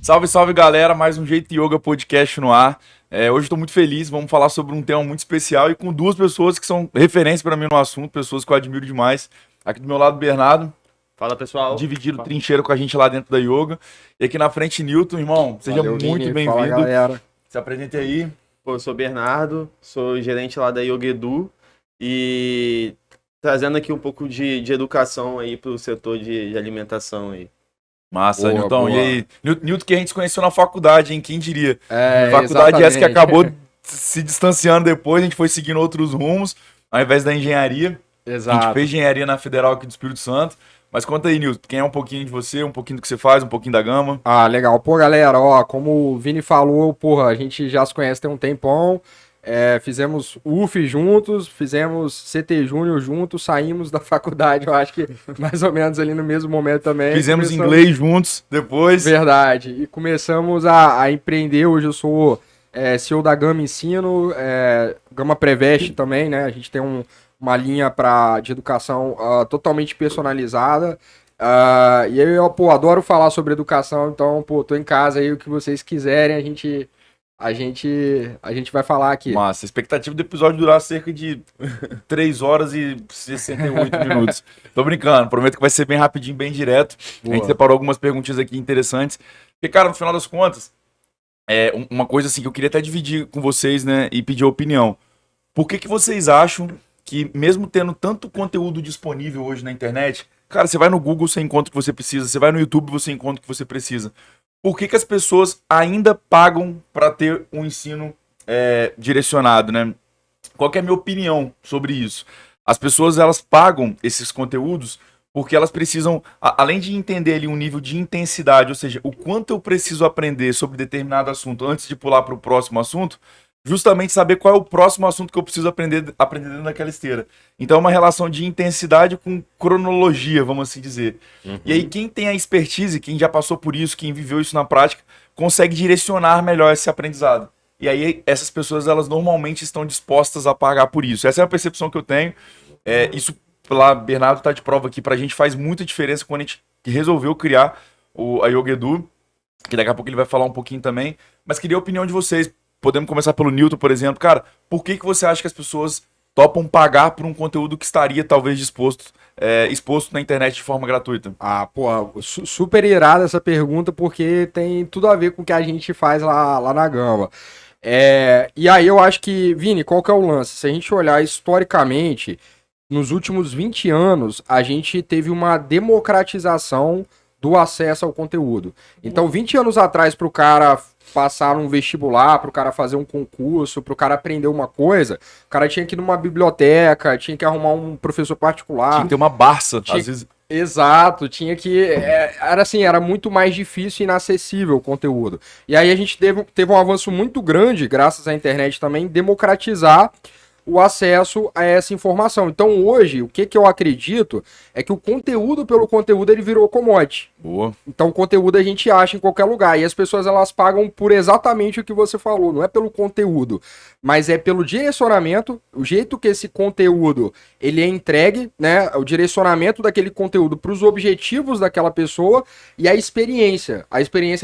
Salve, salve galera, mais um Jeito Yoga Podcast no ar. Hoje estou muito feliz, vamos falar sobre um tema muito especial e com duas pessoas que são referência para mim no assunto, pessoas que eu admiro demais. Aqui do meu lado, Bernardo, Fala, pessoal. dividindo trincheiro com a gente lá dentro da yoga. E aqui na frente, Newton, irmão, seja Valeu, muito Vini. Fala, bem-vindo. galera. Se apresente aí. Pô, eu sou Bernardo, sou gerente lá da Yoga Edu e trazendo aqui um pouco de educação aí pro setor de alimentação aí. Massa, Boa, Newton. boa. E aí? Newton que a gente se conheceu na faculdade, hein? Quem diria? É, Faculdade essa que exatamente. acabou se distanciando depois, a gente foi seguindo outros rumos, ao invés da engenharia. A gente Exato. fez engenharia na Federal aqui do Espírito Santo. Mas conta aí, Nilson, quem é um pouquinho de você, um pouquinho do que você faz, um pouquinho da gama. Ah, legal. Pô, galera, ó, como o Vini falou, porra, a gente já se conhece tem um tempão. Fizemos UF juntos, fizemos CT Júnior juntos, saímos da faculdade, eu acho que mais ou menos ali no mesmo momento também. Fizemos inglês juntos depois. Verdade. E começamos a empreender. Hoje eu sou CEO da Gama Ensino, Gama Preveste também, né? A gente tem uma linha de educação totalmente personalizada. E aí eu, pô, adoro falar sobre educação, então, pô, tô em casa aí, o que vocês quiserem, a gente vai falar aqui. Massa, a expectativa do episódio durar cerca de 3 horas e 68 minutos. Tô brincando, prometo que vai ser bem rapidinho, bem direto. A gente Boa. separou algumas perguntinhas aqui interessantes. Porque, cara, no final das contas, uma coisa assim que eu queria até dividir com vocês, né, e pedir a opinião. Por que vocês acham que, mesmo tendo tanto conteúdo disponível hoje na internet, cara, você vai no Google, você encontra o que você precisa, você vai no YouTube, você encontra o que você precisa. Por que as pessoas ainda pagam para ter um ensino direcionado, né? Qual que é a minha opinião sobre isso? As pessoas, elas pagam esses conteúdos porque elas precisam, além de entender ali um nível de intensidade, ou seja, o quanto eu preciso aprender sobre determinado assunto antes de pular para o próximo assunto, justamente saber qual é o próximo assunto que eu preciso aprender dentro daquela esteira. Então é uma relação de intensidade com cronologia, vamos assim dizer. E aí quem tem a expertise, quem já passou por isso, quem viveu isso na prática, consegue direcionar melhor esse aprendizado. E aí essas pessoas, elas normalmente estão dispostas a pagar por isso. Essa é a percepção que eu tenho. Isso, lá, Bernardo tá de prova aqui, pra gente faz muita diferença quando a gente resolveu criar a Yoga Edu, que daqui a pouco ele vai falar um pouquinho também. Mas queria a opinião de vocês. Podemos começar pelo Newton, por exemplo. Cara, por que você acha que as pessoas topam pagar por um conteúdo que estaria talvez exposto na internet de forma gratuita? Ah, pô, super irada essa pergunta, porque tem tudo a ver com o que a gente faz lá na Gama. E aí eu acho que, Vini, qual que é o lance? Se a gente olhar historicamente, nos últimos 20 anos, a gente teve uma democratização do acesso ao conteúdo. Então, 20 anos atrás, para o cara passar um vestibular, para o cara fazer um concurso, para o cara aprender uma coisa, o cara tinha que ir numa biblioteca, tinha que arrumar um professor particular. Tinha que ter uma Barça, Tinha- às vezes. Exato, tinha que. Era muito mais difícil e inacessível o conteúdo. E aí a gente teve um avanço muito grande, graças à internet também, democratizar o acesso a essa informação. Então hoje, o que eu acredito é que o conteúdo pelo conteúdo ele virou commodity. Boa. Então, o conteúdo a gente acha em qualquer lugar. E as pessoas, elas pagam por exatamente o que você falou. Não é pelo conteúdo, mas é pelo direcionamento, o jeito que esse conteúdo ele é entregue, né? O direcionamento daquele conteúdo para os objetivos daquela pessoa e a experiência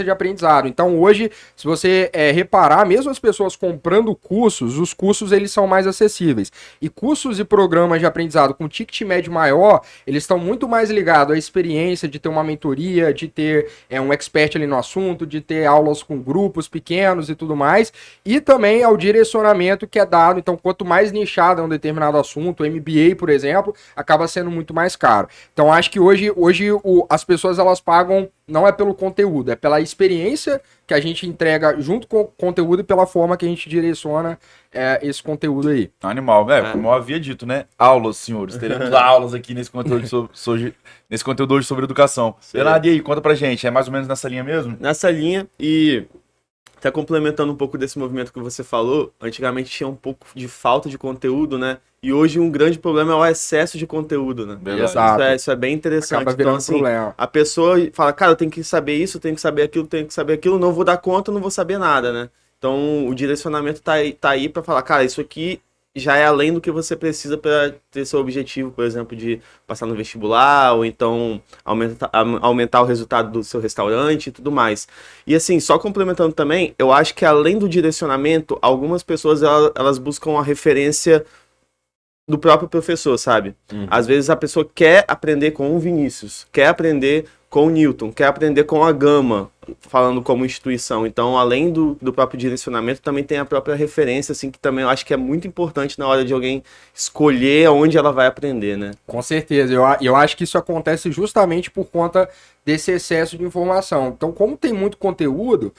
de aprendizado. Então, hoje, se você reparar, mesmo as pessoas comprando cursos, os cursos eles são mais acessíveis. E cursos e programas de aprendizado com ticket médio maior, eles estão muito mais ligados à experiência de ter uma mentoria, de ter um expert ali no assunto, de ter aulas com grupos pequenos e tudo mais, e também ao direcionamento que é dado. Então, quanto mais nichado é um determinado assunto, o MBA, por exemplo, acaba sendo muito mais caro. Então, acho que hoje as pessoas elas pagam não é pelo conteúdo, é pela experiência que a gente entrega junto com o conteúdo e pela forma que a gente direciona esse conteúdo aí. Animal, como eu havia dito, né? Aulas, senhores. Teremos aulas aqui nesse conteúdo hoje sobre educação. Sim. Bernardo, e aí, conta pra gente, é mais ou menos nessa linha mesmo? Nessa linha, e até complementando um pouco desse movimento que você falou, antigamente tinha um pouco de falta de conteúdo, né? E hoje um grande problema é o excesso de conteúdo, né? Verdade. Exato. Isso é bem interessante. Acaba virando Então, assim, problema. a pessoa fala, cara, eu tenho que saber isso, eu tenho que saber aquilo, não vou dar conta, não vou saber nada, né? Então, o direcionamento tá aí pra falar, cara, isso aqui já é além do que você precisa para ter seu objetivo, por exemplo, de passar no vestibular, ou então aumentar o resultado do seu restaurante e tudo mais. E assim, só complementando também, eu acho que além do direcionamento, algumas pessoas elas buscam a referência do próprio professor, sabe? Às vezes a pessoa quer aprender com o Vinícius, quer aprender com o Newton, quer aprender com a Gama, falando como instituição. Então, além do próprio direcionamento, também tem a própria referência, assim, que também eu acho que é muito importante na hora de alguém escolher onde ela vai aprender, né? Com certeza, eu acho que isso acontece justamente por conta desse excesso de informação. Então, como tem muito conteúdo,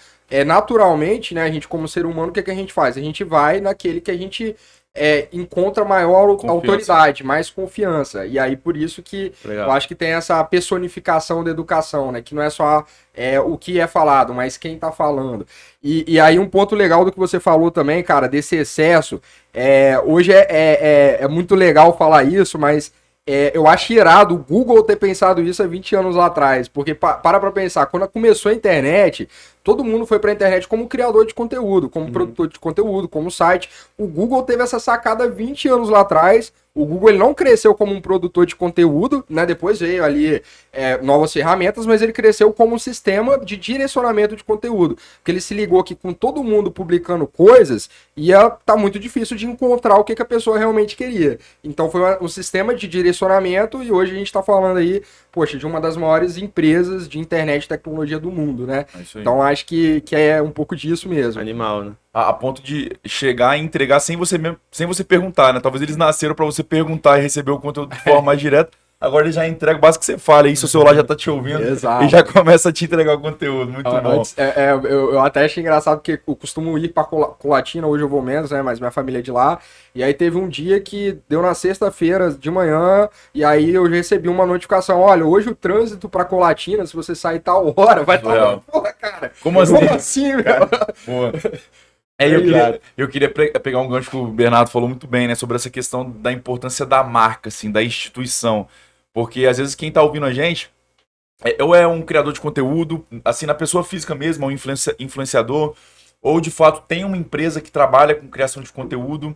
naturalmente, né, a gente como ser humano, o que a gente faz? A gente vai naquele que a gente encontra maior autoridade, mais confiança. E aí, por isso que Legal. eu acho que tem essa personificação da educação, né? Que não é só o que é falado, mas quem tá falando. E aí, um ponto legal do que você falou também, cara, desse excesso, hoje é muito legal falar isso, mas eu acho irado o Google ter pensado isso há 20 anos lá atrás, porque para pensar, quando começou a internet, todo mundo foi para a internet como criador de conteúdo, como produtor de conteúdo, como site. O Google teve essa sacada 20 anos lá atrás. O Google ele não cresceu como um produtor de conteúdo, né? Depois veio ali novas ferramentas, mas ele cresceu como um sistema de direcionamento de conteúdo. Porque ele se ligou que com todo mundo publicando coisas, ia tá muito difícil de encontrar o que a pessoa realmente queria. Então foi um sistema de direcionamento e hoje a gente está falando aí, poxa, de uma das maiores empresas de internet e tecnologia do mundo, né? Então acho que é um pouco disso mesmo. Animal, né? A ponto de chegar e entregar sem você perguntar, né? Talvez eles nasceram para você perguntar e receber o conteúdo de forma mais direta. Agora ele já entrega, basta que você fale aí, seu celular já tá te ouvindo. Exato. E já começa a te entregar o conteúdo. Muito bom. Antes, eu até achei engraçado porque eu costumo ir pra Colatina, hoje eu vou menos, né? Mas minha família é de lá. E aí teve um dia que deu na sexta-feira de manhã, e aí eu recebi uma notificação: olha, hoje o trânsito pra Colatina, se você sair tal hora, vai estar. Porra, cara. Como assim? Como assim, meu? Boa. Eu queria pegar um gancho que o Bernardo falou muito bem, né? Sobre essa questão da importância da marca, assim, da instituição. Porque às vezes quem tá ouvindo a gente ou é um criador de conteúdo, assim, na pessoa física mesmo, é um influenciador, ou de fato tem uma empresa que trabalha com criação de conteúdo.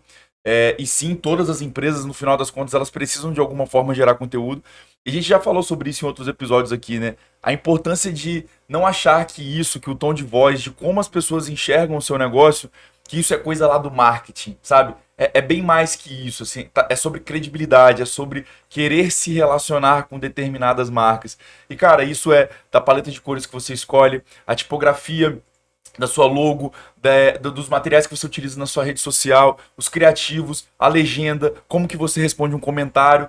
E sim, todas as empresas, no final das contas, elas precisam de alguma forma gerar conteúdo. E a gente já falou sobre isso em outros episódios aqui, né? A importância de não achar que o tom de voz, de como as pessoas enxergam o seu negócio, que isso é coisa lá do marketing, sabe? É bem mais que isso, assim, é sobre credibilidade, é sobre querer se relacionar com determinadas marcas. E, cara, isso é da paleta de cores que você escolhe, a tipografia da sua logo, dos materiais que você utiliza na sua rede social, os criativos, a legenda, como que você responde um comentário,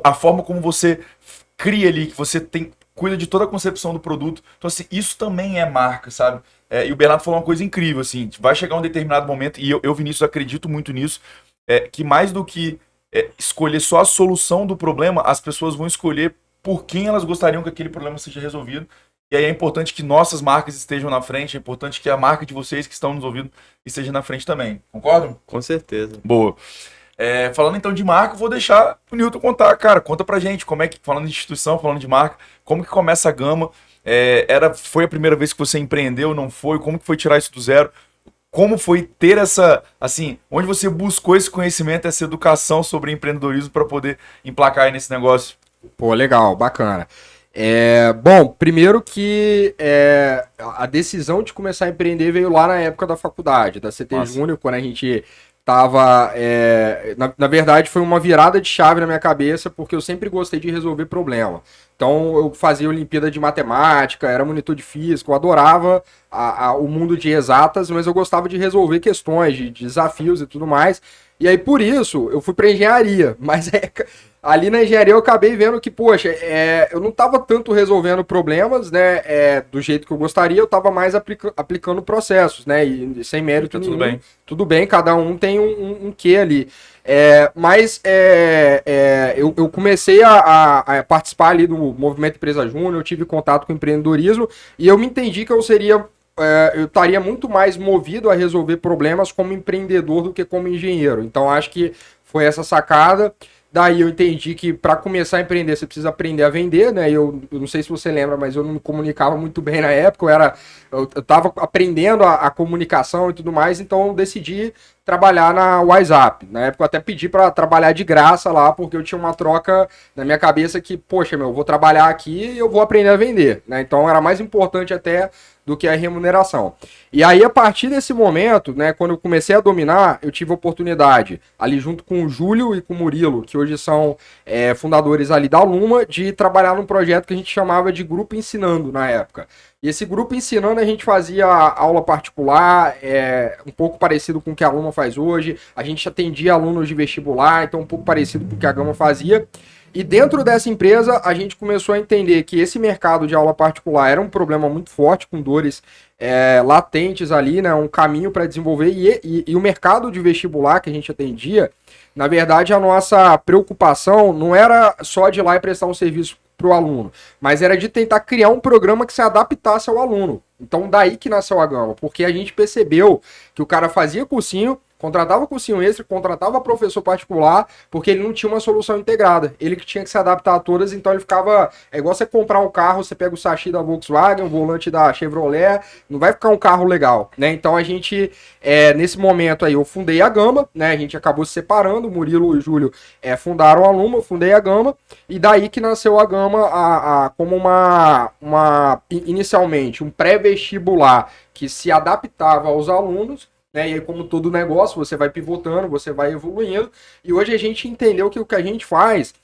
a forma como você cria ali, que você cuida de toda a concepção do produto. Então, assim, isso também é marca, sabe? E o Bernardo falou uma coisa incrível, assim, vai chegar um determinado momento, e eu Vinícius, acredito muito nisso, que mais do que escolher só a solução do problema, as pessoas vão escolher por quem elas gostariam que aquele problema seja resolvido. E aí é importante que nossas marcas estejam na frente, é importante que a marca de vocês que estão nos ouvindo esteja na frente também. Concordam? Com certeza. Boa. Falando então de marca, vou deixar o Newton contar. Cara, conta pra gente, como é que, falando de instituição, falando de marca, como que começa a Gama? Foi a primeira vez que você empreendeu, não foi? Como que foi tirar isso do zero? Como foi ter onde você buscou esse conhecimento, essa educação sobre empreendedorismo para poder emplacar aí nesse negócio? Pô, legal, bacana. Bom, primeiro que a decisão de começar a empreender veio lá na época da faculdade, da CT Júnior, quando a gente tava... na verdade, foi uma virada de chave na minha cabeça, porque eu sempre gostei de resolver problema. Então, eu fazia Olimpíada de Matemática, era monitor de Física, eu adorava o mundo de exatas, mas eu gostava de resolver questões, de desafios e tudo mais. E aí, por isso, eu fui para engenharia, mas ali na engenharia eu acabei vendo que, poxa, eu não estava tanto resolvendo problemas, né, do jeito que eu gostaria, eu estava mais aplicando processos, né, e sem mérito nenhum. Tudo bem. Tudo bem, cada um tem um quê ali. Mas eu comecei a participar ali do Movimento Empresa Júnior, eu tive contato com empreendedorismo e eu me entendi que eu estaria muito mais movido a resolver problemas como empreendedor do que como engenheiro. Então acho que foi essa sacada. Daí eu entendi que para começar a empreender você precisa aprender a vender, né? Eu não sei se você lembra, mas eu não me comunicava muito bem na época. Eu tava aprendendo a comunicação e tudo mais, então eu decidi trabalhar na WhatsApp. Na época eu até pedi para trabalhar de graça lá, porque eu tinha uma troca na minha cabeça que, poxa, eu vou trabalhar aqui e eu vou aprender a vender, né? Então era mais importante até do que a remuneração. E aí, a partir desse momento, né, quando eu comecei a dominar, eu tive a oportunidade, ali junto com o Júlio e com o Murilo, que hoje são fundadores ali da Luma, de trabalhar num projeto que a gente chamava de Grupo Ensinando na época. E esse Grupo Ensinando a gente fazia aula particular, um pouco parecido com o que a Luma faz hoje. A gente atendia alunos de vestibular, então um pouco parecido com o que a Gama fazia. E dentro dessa empresa, a gente começou a entender que esse mercado de aula particular era um problema muito forte, com dores latentes ali, né? Um caminho para desenvolver. E o mercado de vestibular que a gente atendia, na verdade, a nossa preocupação não era só de ir lá e prestar um serviço para o aluno, mas era de tentar criar um programa que se adaptasse ao aluno. Então, daí que nasceu a Gama, porque a gente percebeu que o cara fazia cursinho, contratava cursinho extra, contratava professor particular, porque ele não tinha uma solução integrada. Ele que tinha que se adaptar a todas, então ele ficava... É igual você comprar um carro, você pega o chassi da Volkswagen, o volante da Chevrolet, não vai ficar um carro legal, né? Então a gente, nesse momento aí, eu fundei a Gama, né? A gente acabou se separando, o Murilo e o Júlio fundaram a Luma, eu fundei a Gama, e daí que nasceu a Gama como inicialmente, um pré-vestibular que se adaptava aos alunos, né? E aí, como todo negócio, você vai pivotando, você vai evoluindo. E hoje a gente entendeu que o que a gente faz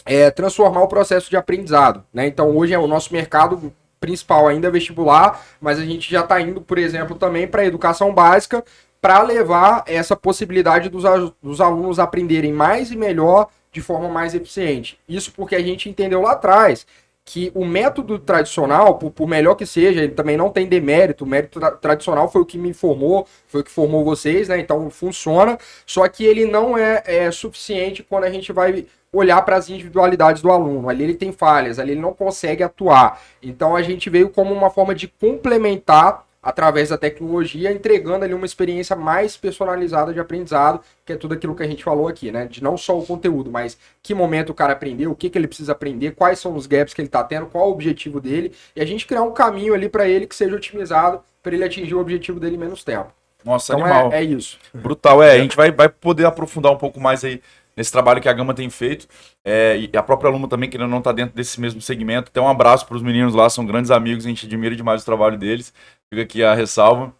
é transformar o processo de aprendizado, né? Então, hoje o nosso mercado principal ainda é vestibular, mas a gente já está indo, por exemplo, também para a educação básica, para levar essa possibilidade dos alunos aprenderem mais e melhor de forma mais eficiente. Isso porque a gente entendeu lá atrás que o método tradicional, por melhor que seja, ele também não tem demérito. O método tradicional foi o que me formou, foi o que formou vocês, né? Então funciona, só que ele não é suficiente quando a gente vai olhar para as individualidades do aluno. Ali ele tem falhas, ali ele não consegue atuar. Então a gente veio como uma forma de complementar através da tecnologia, entregando ali uma experiência mais personalizada de aprendizado, que é tudo aquilo que a gente falou aqui, né? De não só o conteúdo, mas que momento o cara aprendeu, o que ele precisa aprender, quais são os gaps que ele está tendo, qual o objetivo dele, e a gente criar um caminho ali para ele que seja otimizado, para ele atingir o objetivo dele em menos tempo. Nossa, então animal. É isso. Brutal, a gente vai poder aprofundar um pouco mais aí nesse trabalho que a Gama tem feito, e a própria Luma também, que ainda não está dentro desse mesmo segmento. Então, um abraço para os meninos lá, são grandes amigos, a gente admira demais o trabalho deles. Fica aqui a ressalva.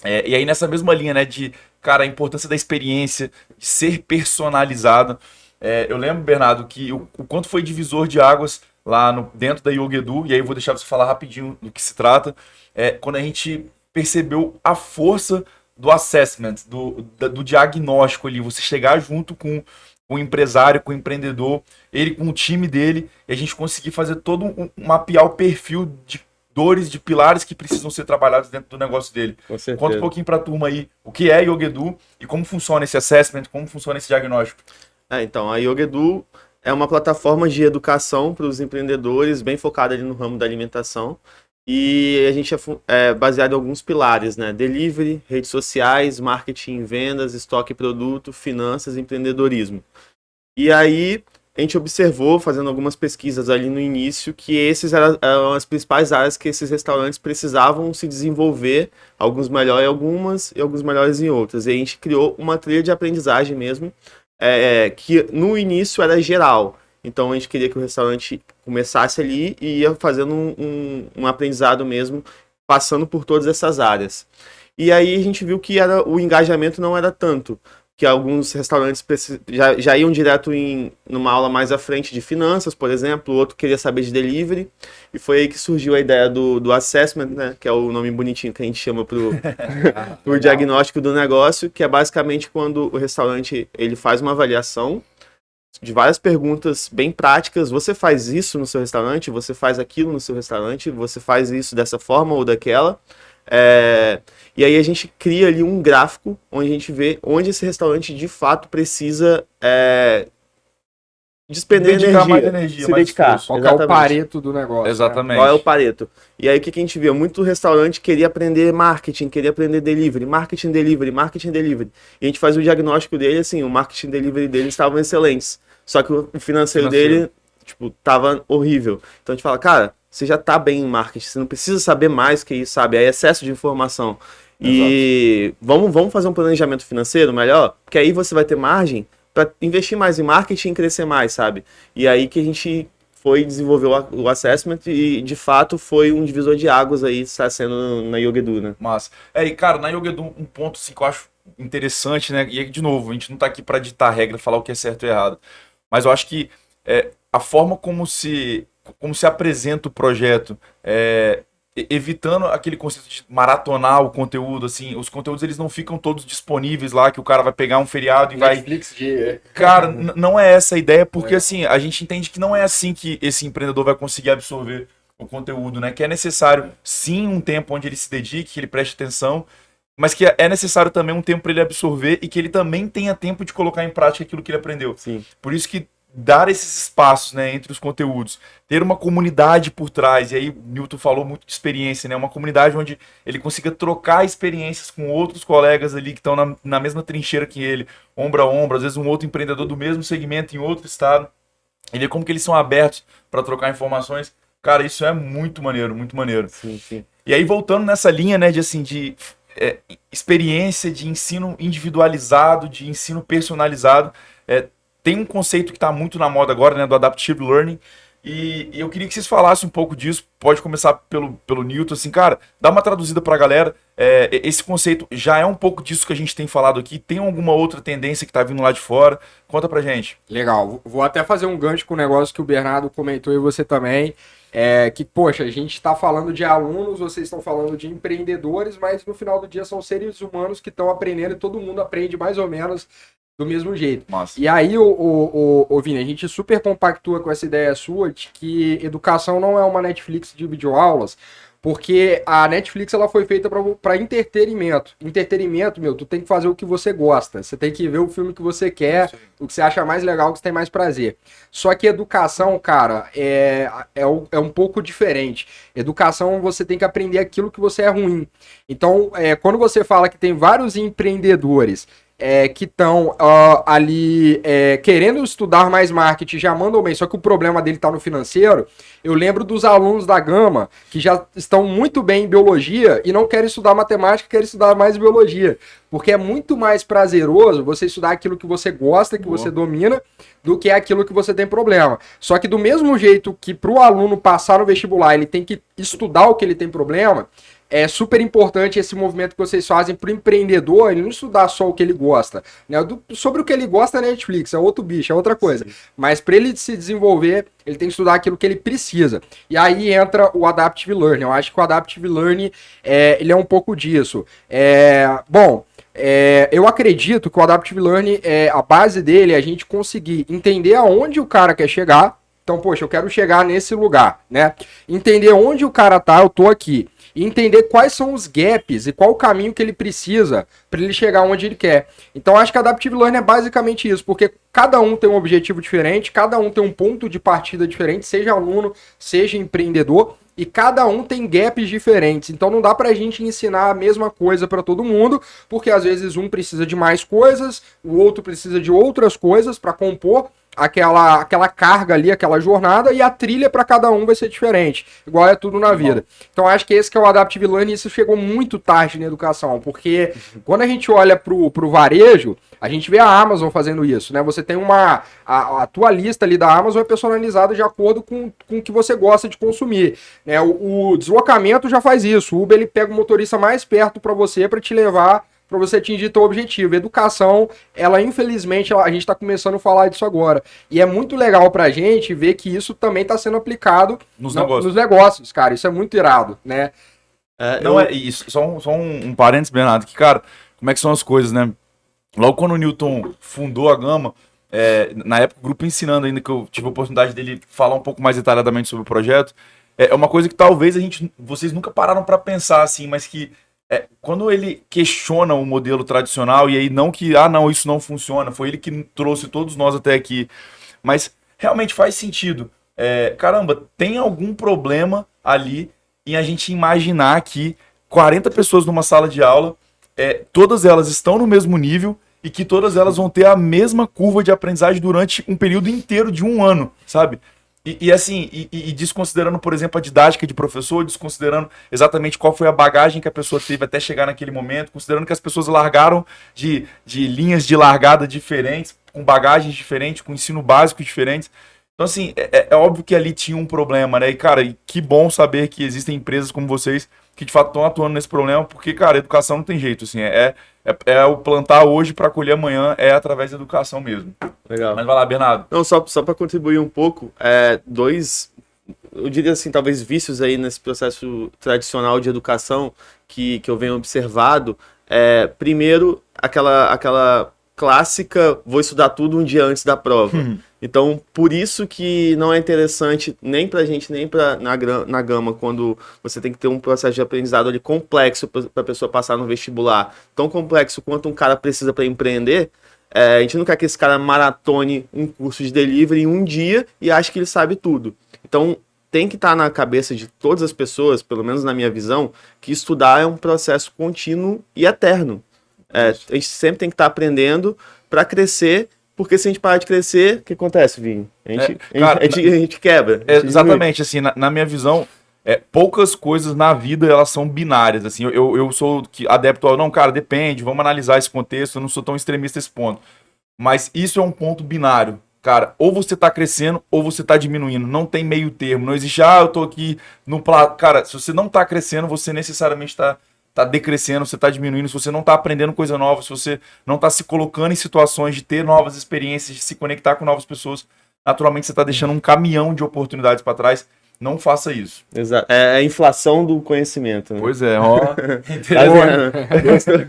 E aí, nessa mesma linha, né, de, cara, a importância da experiência, de ser personalizada. Eu lembro, Bernardo, que o quanto foi divisor de águas lá dentro da Yoga Edu, e aí eu vou deixar você falar rapidinho do que se trata, quando a gente percebeu a força do assessment, do diagnóstico ali, você chegar junto com o empresário, com o empreendedor, ele com o time dele, e a gente conseguir fazer todo mapear o perfil de dores, de pilares que precisam ser trabalhados dentro do negócio dele. Conta um pouquinho para a turma aí o que é Yoga Edu e como funciona esse assessment, como funciona esse diagnóstico. Então, a Yoga Edu é uma plataforma de educação para os empreendedores, bem focada ali no ramo da alimentação. E a gente é baseado em alguns pilares, né? Delivery, redes sociais, marketing, vendas, estoque e produto, finanças e empreendedorismo. E aí a gente observou, fazendo algumas pesquisas ali no início, que esses eram as principais áreas que esses restaurantes precisavam se desenvolver, alguns melhor em algumas e alguns melhores em outras. E a gente criou uma trilha de aprendizagem mesmo, que no início era geral. Então a gente queria que o restaurante começasse ali e ia fazendo um aprendizado mesmo, passando por todas essas áreas. E aí a gente viu que o engajamento não era tanto, que alguns restaurantes já iam direto numa aula mais à frente de finanças, por exemplo, o outro queria saber de delivery, e foi aí que surgiu a ideia do assessment, né, que é o nome bonitinho que a gente chama pro diagnóstico do negócio, que é basicamente quando o restaurante ele faz uma avaliação de várias perguntas bem práticas. Você faz isso no seu restaurante? Você faz aquilo no seu restaurante? Você faz isso dessa forma ou daquela? E aí a gente cria ali um gráfico onde a gente vê onde esse restaurante de fato precisa despender energia, se dedicar. Qual é o pareto do negócio? Exatamente. Qual é o pareto? E aí o que a gente via? Muito restaurante queria aprender marketing, queria aprender delivery, marketing, delivery. E a gente faz o diagnóstico dele, assim, o marketing delivery deles estavam excelentes. só que o financeiro dele, tipo, tava horrível. Então a gente fala, cara, você já tá bem em marketing, você não precisa saber mais que isso, sabe? É excesso de informação. E vamos fazer um planejamento financeiro melhor, porque aí você vai ter margem para investir mais em marketing e crescer mais, sabe? E aí que a gente foi desenvolver o assessment e, de fato, foi um divisor de águas aí, está sendo na Yogedu, né? Massa. E cara, na Yogedu, um ponto assim, que eu acho interessante, né? E, de novo, a gente não tá aqui para ditar regra, falar o que é certo e errado. Mas eu acho que a forma como se apresenta o projeto, evitando aquele conceito de maratonar o conteúdo, assim, os conteúdos eles não ficam todos disponíveis lá, que o cara vai pegar um feriado e Netflix vai... Cara, não é essa a ideia, porque assim, a gente entende que não é assim que esse empreendedor vai conseguir absorver o conteúdo, né? Que é necessário, sim, um tempo onde ele se dedique, que ele preste atenção, mas que é necessário também um tempo para ele absorver e que ele também tenha tempo de colocar em prática aquilo que ele aprendeu. Sim. Por isso que dar esses espaços, né, entre os conteúdos, ter uma comunidade por trás, e aí o Newton falou muito de experiência, né, uma comunidade onde ele consiga trocar experiências com outros colegas ali que estão na mesma trincheira que ele, ombro a ombro, às vezes um outro empreendedor do mesmo segmento em outro estado, e ver como que eles são abertos para trocar informações. Cara, isso é muito maneiro, muito maneiro. Sim, sim. E aí voltando nessa linha, né, de assim, experiência, de ensino individualizado, de ensino personalizado, tem um conceito que está muito na moda agora, né, do Adaptive Learning, e eu queria que vocês falassem um pouco disso. Pode começar pelo Newton, assim, cara, dá uma traduzida para a galera. Esse conceito já é um pouco disso que a gente tem falado aqui, tem alguma outra tendência que está vindo lá de fora? Conta pra gente. Legal, vou até fazer um gancho com o negócio que o Bernardo comentou e você também, que, poxa, a gente está falando de alunos, vocês estão falando de empreendedores, mas no final do dia são seres humanos que estão aprendendo e todo mundo aprende mais ou menos do mesmo jeito. Massa. E aí, Vini, a gente super compactua com essa ideia sua de que educação não é uma Netflix de videoaulas, porque a Netflix ela foi feita para entretenimento. Entretenimento, tu tem que fazer o que você gosta. Você tem que ver o filme que você quer, o que você acha mais legal, o que você tem mais prazer. Só que educação, cara, é um pouco diferente. Educação, você tem que aprender aquilo que você é ruim. Então, quando você fala que tem vários empreendedores que estão ali querendo estudar mais marketing, já mandam bem, só que o problema dele está no financeiro. Eu lembro dos alunos da Gama que já estão muito bem em biologia e não querem estudar matemática, querem estudar mais biologia, porque é muito mais prazeroso você estudar aquilo que você gosta, que você domina, do que aquilo que você tem problema. Só que do mesmo jeito que para o aluno passar no vestibular ele tem que estudar o que ele tem problema, é super importante esse movimento que vocês fazem para o empreendedor, ele não estudar só o que ele gosta, né? Sobre o que ele gosta, Netflix, é outro bicho, é outra coisa. Sim. Mas para ele se desenvolver, ele tem que estudar aquilo que ele precisa. E aí entra o Adaptive Learning. Eu acho que o Adaptive Learning, ele é um pouco disso. Eu acredito que o Adaptive Learning, a base dele é a gente conseguir entender aonde o cara quer chegar. Então, poxa, eu quero chegar nesse lugar, né? Entender onde o cara tá, eu tô aqui. E entender quais são os gaps e qual o caminho que ele precisa para ele chegar onde ele quer. Então, acho que a Adaptive Learning é basicamente isso, porque cada um tem um objetivo diferente, cada um tem um ponto de partida diferente, seja aluno, seja empreendedor, e cada um tem gaps diferentes. Então, não dá pra gente ensinar a mesma coisa para todo mundo, porque às vezes um precisa de mais coisas, o outro precisa de outras coisas para compor aquela carga ali, aquela jornada, e a trilha para cada um vai ser diferente, igual é tudo na vida. Então acho que esse que é o Adaptive Learning, isso chegou muito tarde na educação, porque quando a gente olha pro varejo, a gente vê a Amazon fazendo isso, né? Você tem a tua lista ali da Amazon é personalizada de acordo com o que você gosta de consumir, né? O deslocamento já faz isso, o Uber ele pega o motorista mais perto para você para te levar para você atingir seu objetivo. Educação, ela infelizmente, a gente está começando a falar disso agora. E é muito legal pra gente ver que isso também está sendo aplicado nos negócios, cara. Isso é muito irado, né? Só um parênteses, Bernardo, que, cara, como é que são as coisas, né? Logo quando o Newton fundou a Gama, na época, o grupo ensinando ainda, que eu tive a oportunidade dele falar um pouco mais detalhadamente sobre o projeto, é uma coisa que talvez vocês nunca pararam para pensar, assim, mas que quando ele questiona o modelo tradicional, e aí não que, não, isso não funciona, foi ele que trouxe todos nós até aqui, mas realmente faz sentido. Caramba, tem algum problema ali em a gente imaginar que 40 pessoas numa sala de aula, todas elas estão no mesmo nível e que todas elas vão ter a mesma curva de aprendizagem durante um período inteiro de um ano, sabe? E desconsiderando, por exemplo, a didática de professor, desconsiderando exatamente qual foi a bagagem que a pessoa teve até chegar naquele momento, considerando que as pessoas largaram de linhas de largada diferentes, com bagagens diferentes, com ensino básico diferentes. Então, assim, é óbvio que ali tinha um problema, né? E, cara, que bom saber que existem empresas como vocês que, de fato, estão atuando nesse problema, porque, cara, a educação não tem jeito, assim, é o plantar hoje para colher amanhã, é através da educação mesmo. Legal. Mas vai lá, Bernardo. Não, só para contribuir um pouco, eu diria assim, talvez vícios aí nesse processo tradicional de educação que eu venho observado. Primeiro, aquela clássica, vou estudar tudo um dia antes da prova. Então, por isso que não é interessante nem pra gente, nem na Gama, quando você tem que ter um processo de aprendizado ali complexo para a pessoa passar no vestibular, tão complexo quanto um cara precisa para empreender. A gente não quer que esse cara maratone um curso de delivery em um dia e ache que ele sabe tudo. Então, tem que estar na cabeça de todas as pessoas, pelo menos na minha visão, que estudar é um processo contínuo e eterno. A gente sempre tem que estar aprendendo para crescer, porque se a gente parar de crescer, o que acontece, Vini? A gente quebra. Exatamente, assim, na minha visão, poucas coisas na vida elas são binárias, assim, eu sou adepto ao, não, cara, depende, vamos analisar esse contexto, eu não sou tão extremista nesse ponto, mas isso é um ponto binário, cara, ou você tá crescendo ou você tá diminuindo, não tem meio termo, não existe, eu tô aqui no plato, cara, se você não tá crescendo, você necessariamente tá decrescendo, você tá diminuindo, se você não tá aprendendo coisa nova, se você não tá se colocando em situações de ter novas experiências, de se conectar com novas pessoas, naturalmente você tá deixando um caminhão de oportunidades para trás. Não faça isso. Exato. É a inflação do conhecimento. Né? Pois é, ó.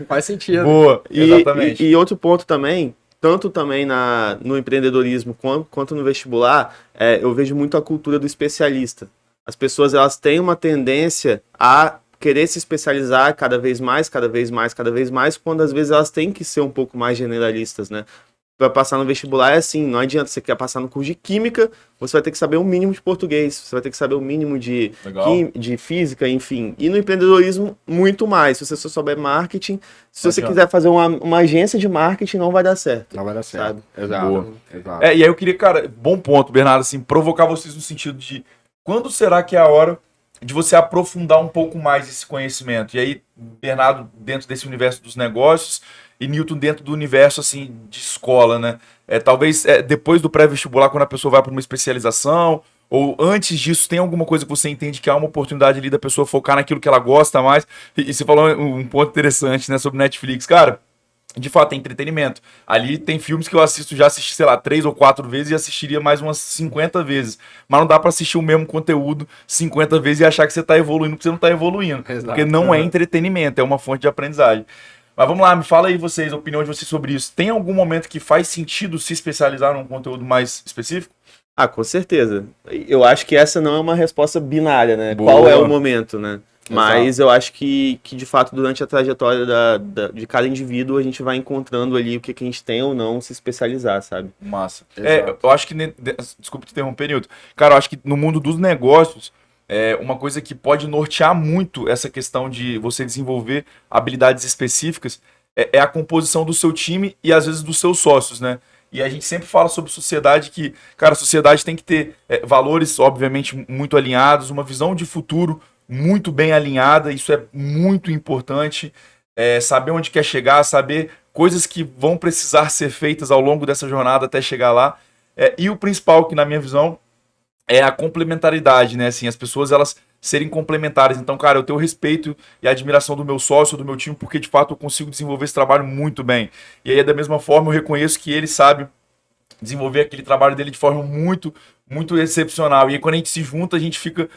Faz sentido. Boa, exatamente. E outro ponto também, tanto também no empreendedorismo quanto no vestibular, eu vejo muito a cultura do especialista. As pessoas elas têm uma tendência a querer se especializar cada vez mais, quando às vezes elas têm que ser um pouco mais generalistas, né? Para passar no vestibular é assim, não adianta, você quer passar no curso de química, você vai ter que saber o mínimo de português, você vai ter que saber o mínimo de física, enfim. E no empreendedorismo, muito mais. Se você só souber marketing, se você quiser fazer uma agência de marketing, não vai dar certo. Não vai dar certo. Sabe? Exato. E aí eu queria, cara, bom ponto, Bernardo, assim, provocar vocês no sentido de quando será que é a hora de você aprofundar um pouco mais esse conhecimento? E aí, Bernardo, dentro desse universo dos negócios, e Newton dentro do universo, assim, de escola, né? Talvez depois do pré-vestibular, quando a pessoa vai para uma especialização, ou antes disso, tem alguma coisa que você entende que há uma oportunidade ali da pessoa focar naquilo que ela gosta mais? E você falou um ponto interessante, né, sobre Netflix. Cara, de fato, é entretenimento. Ali tem filmes que eu já assisti, sei lá, 3 ou 4 vezes e assistiria mais umas 50 vezes. Mas não dá pra assistir o mesmo conteúdo 50 vezes e achar que você tá evoluindo, porque você não tá evoluindo. Exato. Porque não é entretenimento, é uma fonte de aprendizagem. Mas vamos lá, me fala aí vocês, a opinião de vocês sobre isso. Tem algum momento que faz sentido se especializar num conteúdo mais específico? Com certeza. Eu acho que essa não é uma resposta binária, né? Boa. Qual é o momento, né? Mas Exato. eu acho que de fato, durante a trajetória de cada indivíduo, a gente vai encontrando ali o que a gente tem ou não se especializar, sabe? Massa. Exato. Eu acho que... Desculpa te interromper, Nilton. Cara, eu acho que no mundo dos negócios, uma coisa que pode nortear muito essa questão de você desenvolver habilidades específicas é a composição do seu time e, às vezes, dos seus sócios, né? E a gente sempre fala sobre sociedade que, cara, a sociedade tem que ter valores, obviamente, muito alinhados, uma visão de futuro muito bem alinhada, isso é muito importante, saber onde quer chegar, saber coisas que vão precisar ser feitas ao longo dessa jornada até chegar lá, e o principal, que na minha visão, é a complementaridade, né, assim, as pessoas, elas serem complementares, então, cara, eu tenho respeito e admiração do meu sócio, do meu time, porque, de fato, eu consigo desenvolver esse trabalho muito bem, e aí, da mesma forma, eu reconheço que ele sabe desenvolver aquele trabalho dele de forma muito, muito excepcional, e aí, quando a gente se junta, a gente fica...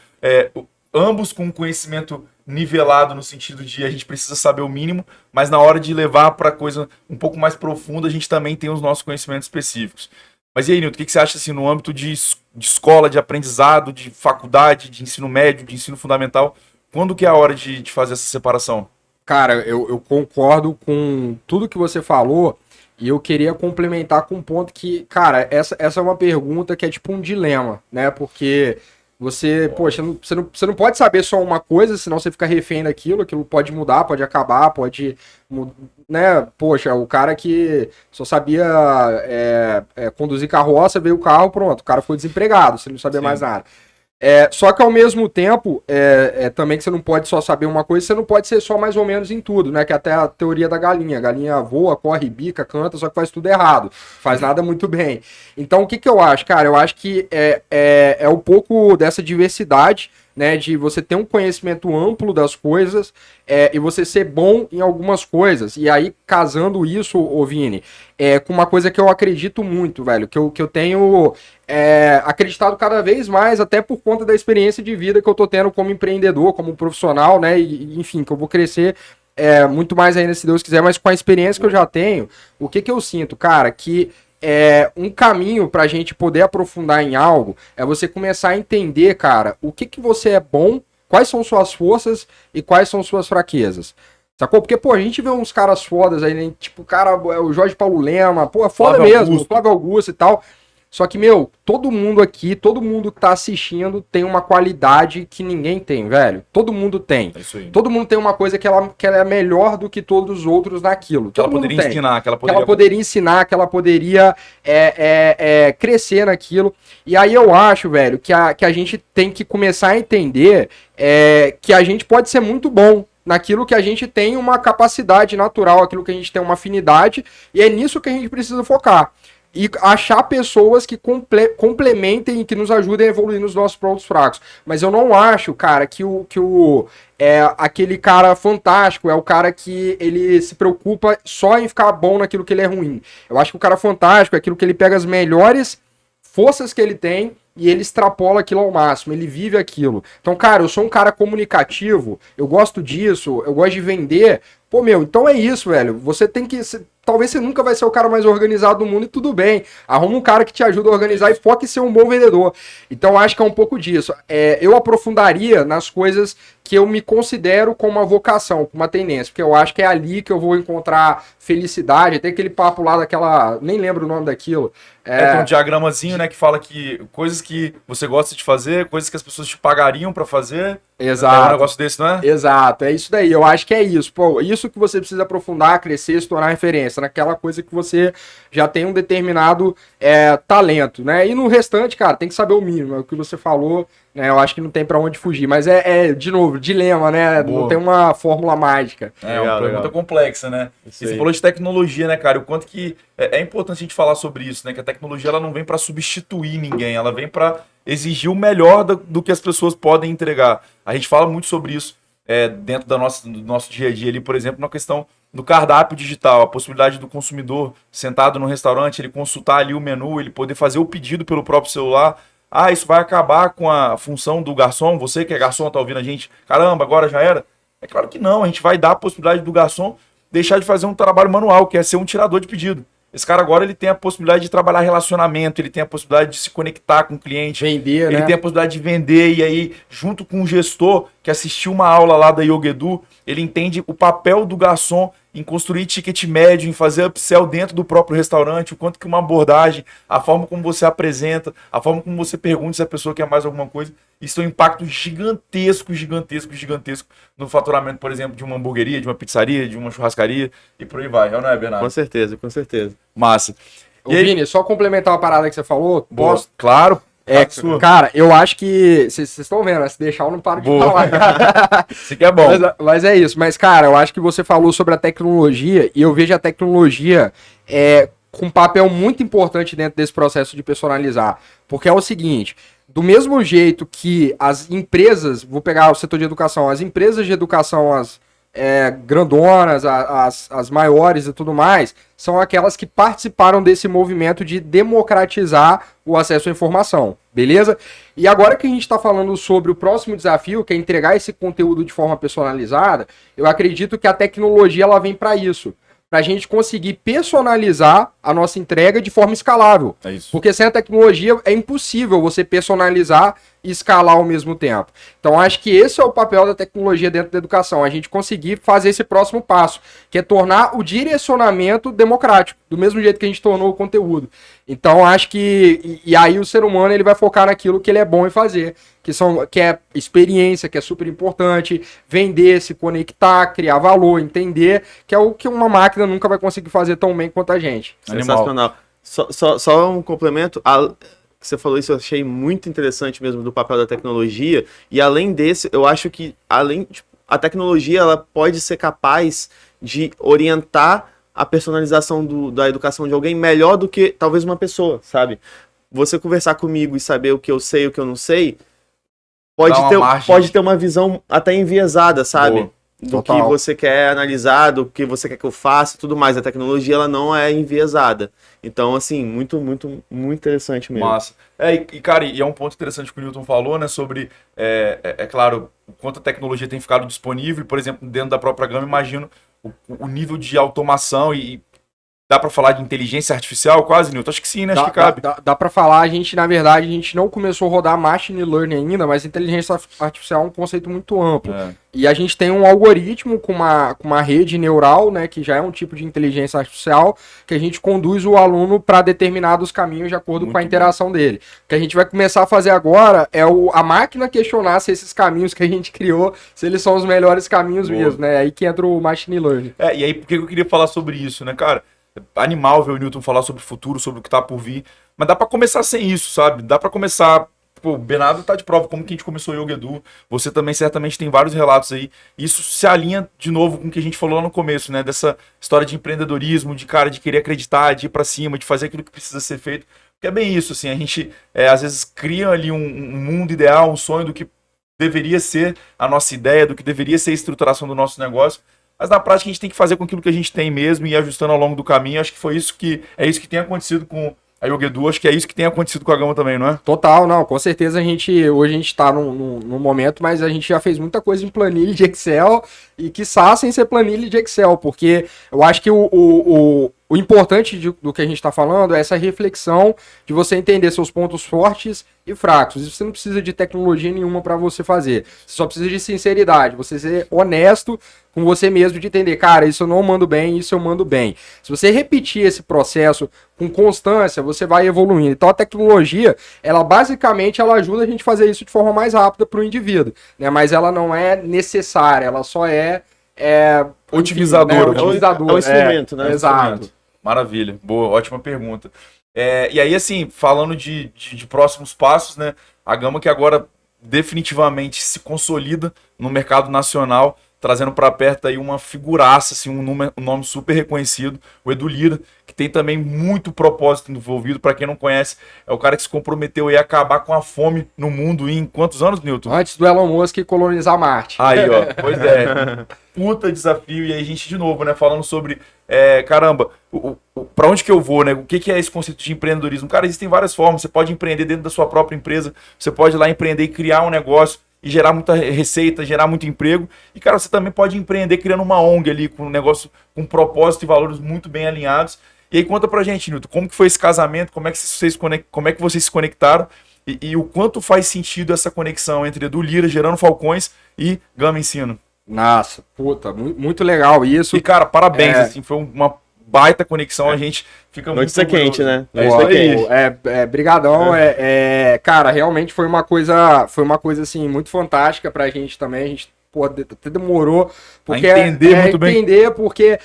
ambos com conhecimento nivelado no sentido de a gente precisa saber o mínimo, mas na hora de levar para coisa um pouco mais profunda, a gente também tem os nossos conhecimentos específicos. Mas e aí, Nilton, o que você acha assim, no âmbito de escola, de aprendizado, de faculdade, de ensino médio, de ensino fundamental? Quando que é a hora de fazer essa separação? Cara, eu concordo com tudo que você falou e eu queria complementar com um ponto que, cara, essa é uma pergunta que é tipo um dilema, né? Porque Você, poxa, você não pode saber só uma coisa, senão você fica refém daquilo, aquilo pode mudar, pode acabar, pode, né, poxa, o cara que só sabia conduzir carroça, veio o carro, pronto, o cara foi desempregado, você não sabia Sim. mais nada. Só que ao mesmo tempo, também que você não pode só saber uma coisa, você não pode ser só mais ou menos em tudo, né? Que é até a teoria da galinha. A galinha voa, corre, bica, canta, só que faz tudo errado. Faz nada muito bem. Então, o que eu acho? Cara, eu acho que é um pouco dessa diversidade, né? De você ter um conhecimento amplo das coisas e você ser bom em algumas coisas. E aí, casando isso, ô Vini, com uma coisa que eu acredito muito, velho, que eu tenho acreditado cada vez mais, até por conta da experiência de vida que eu tô tendo como empreendedor, como profissional, né? E, enfim, que eu vou crescer muito mais ainda, se Deus quiser, mas com a experiência que eu já tenho, o que eu sinto, cara, que um caminho pra gente poder aprofundar em algo é você começar a entender, cara, o que você é bom, quais são suas forças e quais são suas fraquezas. Sacou? Porque, pô, a gente vê uns caras fodas aí, né? Tipo, cara, o Jorge Paulo Lema, pô, é foda Flávio mesmo, Augusto. o Flávio Augusto e tal. Só que, meu, todo mundo aqui, todo mundo que tá assistindo tem uma qualidade que ninguém tem, velho. Todo mundo tem. É isso aí. Todo mundo tem uma coisa que ela é melhor do que todos os outros naquilo. Que ela Todo mundo poderia tem. ensinar, que ela Que ela poderia... poderia ensinar, que ela poderia crescer naquilo. E aí eu acho, velho, que a gente tem que começar a entender que a gente pode ser muito bom naquilo que a gente tem uma capacidade natural, aquilo que a gente tem uma afinidade, e é nisso que a gente precisa focar. E achar pessoas que complementem e que nos ajudem a evoluir nos nossos pontos fracos. Mas eu não acho, cara, que aquele cara fantástico é o cara que ele se preocupa só em ficar bom naquilo que ele é ruim. Eu acho que o cara fantástico é aquilo que ele pega as melhores forças que ele tem e ele extrapola aquilo ao máximo, ele vive aquilo. Então, cara, eu sou um cara comunicativo, eu gosto disso, eu gosto de vender. Pô, meu, então é isso, velho. Você tem que... Talvez você nunca vai ser o cara mais organizado do mundo e tudo bem. Arruma um cara que te ajuda a organizar e foca em ser um bom vendedor. Então, acho que é um pouco disso. Eu aprofundaria nas coisas que eu me considero como uma vocação, como uma tendência, porque eu acho que é ali que eu vou encontrar felicidade. Tem aquele papo lá daquela... Nem lembro o nome daquilo. Tem um diagramazinho, né, que fala que coisas que você gosta de fazer, coisas que as pessoas te pagariam pra fazer. Exato. É um negócio desse, não é? Exato, é isso daí. Eu acho que é isso. Pô, isso que você precisa aprofundar, crescer, se tornar referência, naquela coisa que você já tem um determinado talento, né? E no restante, cara, tem que saber o mínimo. É o que você falou, né? Eu acho que não tem pra onde fugir. Mas de novo, dilema, né? Boa. Não tem uma fórmula mágica. É Legal, uma pergunta legal. complexa, né? Isso E você aí. falou de tecnologia, né, cara? O quanto que é importante a gente falar sobre isso, né? Que a tecnologia ela não vem para substituir ninguém, ela vem para exigir o melhor do que as pessoas podem entregar. A gente fala muito sobre isso dentro do nosso dia a dia ali, por exemplo, na questão do cardápio digital, a possibilidade do consumidor sentado no restaurante, ele consultar ali o menu, ele poder fazer o pedido pelo próprio celular. Ah, isso vai acabar com a função do garçom? Você que é garçom, tá ouvindo a gente? Caramba, agora já era? É claro que não, a gente vai dar a possibilidade do garçom deixar de fazer um trabalho manual, que é ser um tirador de pedido. Esse cara agora ele tem a possibilidade de trabalhar relacionamento, ele tem a possibilidade de se conectar com o cliente, Vender, ele né? tem a possibilidade de vender, e aí, junto com o gestor que assistiu uma aula lá da Yogedu, ele entende o papel do garçom em construir ticket médio, em fazer upsell dentro do próprio restaurante, o quanto que uma abordagem, a forma como você apresenta, a forma como você pergunta se a pessoa quer mais alguma coisa, isso tem um impacto gigantesco no faturamento, por exemplo, de uma hamburgueria, de uma pizzaria, de uma churrascaria e por aí vai. Não é, Bernardo? Com certeza, com certeza. Massa. Ô, E aí? Vini, só complementar uma parada que você falou. Boa. Posso? Claro. Sua. Cara, eu acho que... Vocês estão vendo, né? Se deixar eu não paro de Boa. falar, cara. Isso aqui é bom. Mas é isso. Mas, cara, eu acho que você falou sobre a tecnologia e eu vejo a tecnologia com um papel muito importante dentro desse processo de personalizar. Porque é o seguinte, do mesmo jeito que as empresas, vou pegar o setor de educação, as empresas de educação, as grandonas, as maiores e tudo mais, são aquelas que participaram desse movimento de democratizar o acesso à informação, beleza? E agora que a gente está falando sobre o próximo desafio, que é entregar esse conteúdo de forma personalizada, eu acredito que a tecnologia ela vem para isso, para a gente conseguir personalizar a nossa entrega de forma escalável. É isso. Porque sem a tecnologia é impossível você personalizar e escalar ao mesmo tempo. Então, acho que esse é o papel da tecnologia dentro da educação, a gente conseguir fazer esse próximo passo, que é tornar o direcionamento democrático, do mesmo jeito que a gente tornou o conteúdo. Então, acho que... E aí o ser humano ele vai focar naquilo que ele é bom em fazer, que é experiência, que é super importante, vender, se conectar, criar valor, entender, que é o que uma máquina nunca vai conseguir fazer tão bem quanto a gente. Sensacional. Só um complemento. Que você falou isso, eu achei muito interessante mesmo do papel da tecnologia. E além desse, eu acho que a tecnologia ela pode ser capaz de orientar a personalização da educação de alguém melhor do que talvez uma pessoa, sabe? Você conversar comigo e saber o que eu sei e o que eu não sei, pode ter uma visão até enviesada, sabe? Boa. Do Total. que você quer analisar, do que você quer que eu faça e tudo mais. A tecnologia, ela não é enviesada. Então, assim, muito, muito, muito interessante mesmo. Massa. Cara, e é um ponto interessante que o Newton falou, né, sobre, claro, o quanto a tecnologia tem ficado disponível, por exemplo, dentro da própria Gama, imagino o nível de automação e dá para falar de inteligência artificial quase, Newton? Acho que sim, né? Acho que cabe. Dá para falar, na verdade, a gente não começou a rodar machine learning ainda, mas inteligência artificial é um conceito muito amplo. E a gente tem um algoritmo com uma rede neural, né, que já é um tipo de inteligência artificial, que a gente conduz o aluno para determinados caminhos de acordo com a interação dele. O que a gente vai começar a fazer agora é a máquina questionar se esses caminhos que a gente criou, se eles são os melhores caminhos mesmo, né? Aí que entra o machine learning. E aí, por que eu queria falar sobre isso, né, cara? Animal ver o Newton falar sobre o futuro, sobre o que tá por vir, mas dá pra começar sem isso, sabe? Dá pra começar, pô, o Bernardo tá de prova, como que a gente começou o Yoga Edu, você também certamente tem vários relatos aí, isso se alinha de novo com o que a gente falou lá no começo, né, dessa história de empreendedorismo, de cara, de querer acreditar, de ir pra cima, de fazer aquilo que precisa ser feito, que é bem isso, assim, a gente às vezes cria ali um mundo ideal, um sonho do que deveria ser a nossa ideia, do que deveria ser a estruturação do nosso negócio. Mas na prática a gente tem que fazer com aquilo que a gente tem mesmo e ir ajustando ao longo do caminho. Acho que foi isso que tem acontecido com a Yoga Edu, acho que é isso que tem acontecido com a Gama também, não é? Total, não, com certeza hoje a gente tá num momento, mas a gente já fez muita coisa em planilha de Excel e quiçá sem ser planilha de Excel, porque eu acho que o importante do que a gente está falando é essa reflexão de você entender seus pontos fortes e fracos. Isso você não precisa de tecnologia nenhuma para você fazer. Você só precisa de sinceridade, você ser honesto com você mesmo, de entender, cara, isso eu não mando bem, isso eu mando bem. Se você repetir esse processo com constância, você vai evoluindo. Então a tecnologia, ela basicamente ajuda a gente a fazer isso de forma mais rápida para o indivíduo, né? Mas ela não é necessária, ela só otimizador, né? Otimizador. É um instrumento, né? Exato. Maravilha, boa, ótima pergunta. E aí, assim, falando de próximos passos, né? A Gama que agora definitivamente se consolida no mercado nacional, trazendo para perto aí uma figuraça, assim, um nome super reconhecido, o Edu Lyra, que tem também muito propósito envolvido. Para quem não conhece, é o cara que se comprometeu a acabar com a fome no mundo em quantos anos, Newton? Antes do Elon Musk colonizar Marte. Aí, ó, pois é. Puta desafio. E aí a gente, de novo, né, falando sobre, caramba, para onde que eu vou, né? O que é esse conceito de empreendedorismo? Cara, existem várias formas. Você pode empreender dentro da sua própria empresa, você pode ir lá empreender e criar um negócio e gerar muita receita, gerar muito emprego. E, cara, você também pode empreender criando uma ONG ali, com um negócio com propósito e valores muito bem alinhados. E aí conta pra gente, Newton, como que foi esse casamento, como é que vocês se conectaram e o quanto faz sentido essa conexão entre Edu Lyra, Gerando Falcões e Gama Ensino. Nossa, puta, muito legal isso. E, cara, parabéns, assim, foi uma baita conexão, a gente fica muito... Notícia quente, né? Notícia quente. Brigadão, cara, realmente foi uma coisa, assim, muito fantástica pra gente também, a gente, pô, até demorou, porque muito bem. Entender, porque,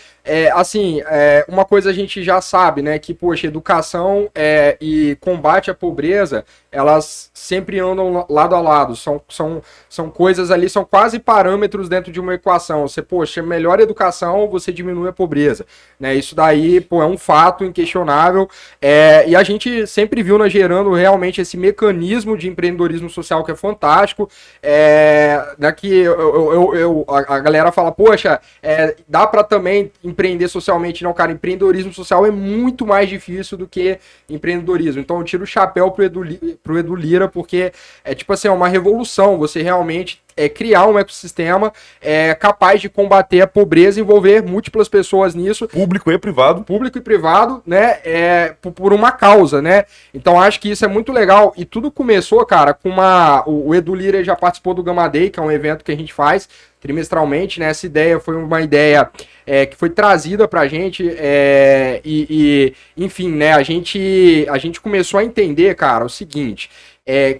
assim, uma coisa a gente já sabe, né, que, poxa, educação e combate à pobreza, elas sempre andam lado a lado, são coisas ali, são quase parâmetros dentro de uma equação. Você, poxa, melhor educação, você diminui a pobreza, né, isso daí, pô, é um fato inquestionável, e a gente sempre viu na Gerando realmente esse mecanismo de empreendedorismo social que é fantástico, né, que a galera fala, poxa, dá pra também empreender socialmente. Não, cara, empreendedorismo social é muito mais difícil do que empreendedorismo. Então eu tiro o chapéu pro Edu Lyra, porque tipo assim, é uma revolução, você realmente criar um ecossistema capaz de combater a pobreza e envolver múltiplas pessoas nisso, Público e privado. público e privado, né, por uma causa, né? Então acho que isso é muito legal e tudo começou, cara, com o Edu Lira já participou do Gamma Day, que é um evento que a gente faz trimestralmente, né? Essa ideia foi uma ideia que foi trazida pra gente enfim, né? A gente começou a entender, cara, o seguinte,